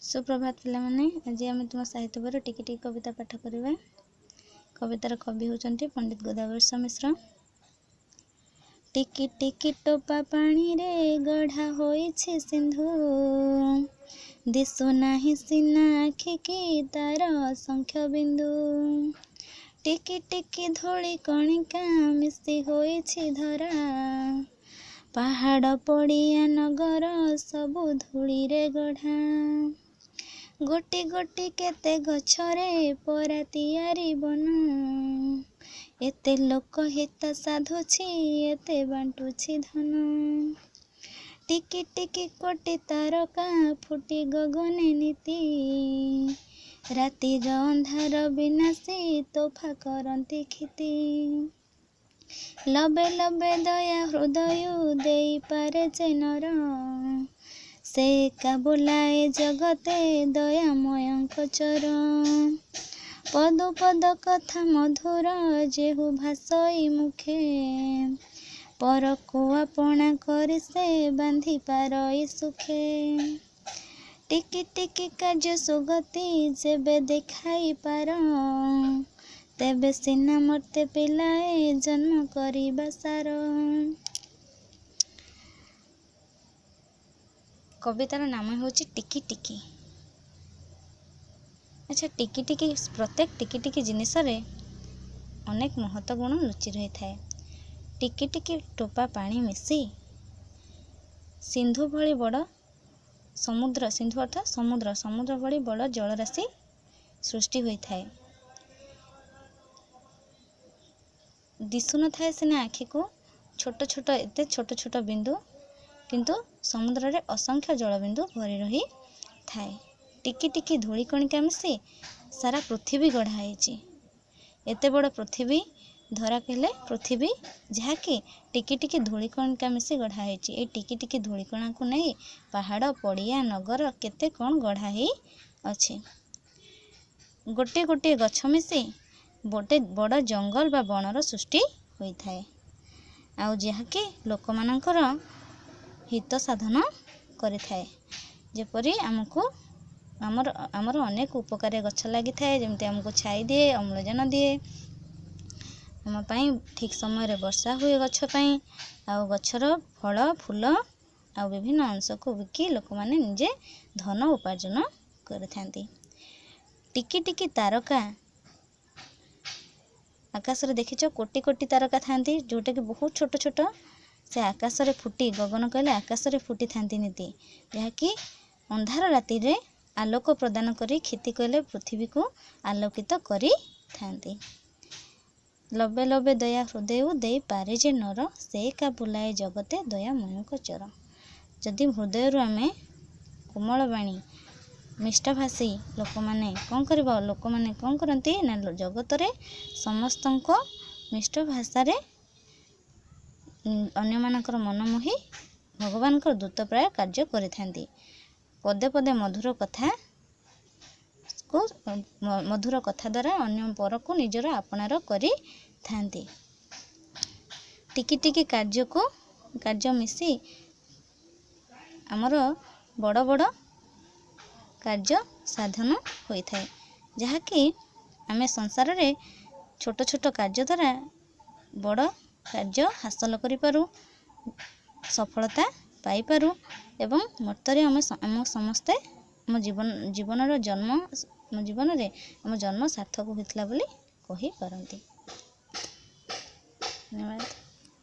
सुप्रभात पिलामाने आज आम तुम साहित्य पर टिकी टिकी कविता पाठ करवा। कवितार कवि होचंती पंडित गोदावर्ष मिश्र। टिकी टिकी टोपा पानी रे गढ़ा होइछे सिंधु, दिसु नाही सिना आखि की तार असंख्य बिंदु। टिकी टिकी धूली कणिका मिसी होइछि धरा, पहाड़ पड़िया नगर सबु धूली रे गढ़ा। गोटी गोटी केते गछरे परा तियारी बन, एते लोक हित साधुछि एते बांटुछि धन। टिकी टिकी कोटी तारका फुटी गगने नीति, रातिर अंधार विनाशी तोफा करंती खिति। लबे लबे दया हृदय देई पारे जे नर, से एका बुलाए जगते दयामयंक चर। पद पद कथा मधुर जेहु भासई मुखे, परकु आपणा करि से बांधि पारई सुखे। टिकी टिकी कार्य सुगति जेबे देखाई पार, तेबे सिना मर्ते पिलाए जन्म करिबा सार। कवितार नाम होची टिकी टिकी। अच्छा, टिकी टिकी प्रत्येक टिकी टिकी जिनिस रे अनेक महत्व गुण लुचि रही थाए। टिकी टिकी टोपा पानी मिसी सिंधु भली बड़ समुद्र, सिंधु अर्थात समुद्र, समुद्र भली बड़ जलराशि सृष्टि होई थाए। दिसु न थाए सिना आखि को छोट छोट एते छोट छोट बिंदु, किंतु समुद्र रे असंख्य जलबिंदु भरी रही थाए। टिकी टिकी धूली कणिका मिसी सारा पृथ्वी गढ़ा होइछि। एते बड़ पृथ्वी धरा कहले पृथ्वी, जहाँकि टिकी टिकी धूली कणिका मिसी गढ़ा होइछि। ए टिकी टिकी धूली कणा को नहीं पहाड़ पड़िया नगर केते कौन गढ़ा ही अछि। गोटे गोटे गछ मिसी गोटे बड़ जंगल बा बनर सृष्टि होई थाए, आउ जहाँकि लोक मानकर हित साधन करि थाए। जेपरि आमको आमर अनेक उपकारी गछ लगी थाए, जेमती आमको छाई दिए, अम्लजान दिए, आम पई ठीक समय रे वर्षा हुए गछ पई, आउ गछर फल फूल आउ विभिन्न अंश को बिकी लोक माने निजे धन उपार्जन करथांती। टिकी टिकी तारका आकाश रे देखिछ कोटी कोटी तारका थांती, जोटा कि बहुत छोट छोट से आकाश रे फुटी, गगन कहले आकाश रे फुटी थांती नीति, जहाँकि अंधार राति रे आलोक प्रदान करी, क्षिति कहले पृथ्वी को आलोकित करी थांती। लबे लबे दया हृदय देई पारे जे नर, से का बुलाए जगते दयामयंक चर। जदि हृदय रु आमे कोमल बाणी मिष्टभाषी लोक माने कौन करबा, लोक माने कौन करंती ना जगत रे समस्तंक मिष्ट भाषा रे अन्य मानकर मन मोहि भगवान को दूत प्राय कार्य करिथांती। पदे पदे मधुर कथा को मधुर कथा द्वारा अन्य पर को निजर आपणार करि थांती। टिकी टिकी कार्य मिसी आमर बड़ बड़ कार्य साधन होई थाए, जहाँकि आमे संसार रे छोट छोट कार्य द्वारा बड़ कार्य हासिल करि पारू, सफलता पाई पारू, एवं मर्त्य रे आम समस्ते आम जीवन जीवन रे आम जन्म सार्थक होइतला बोली कहि पारंती। धन्यवाद।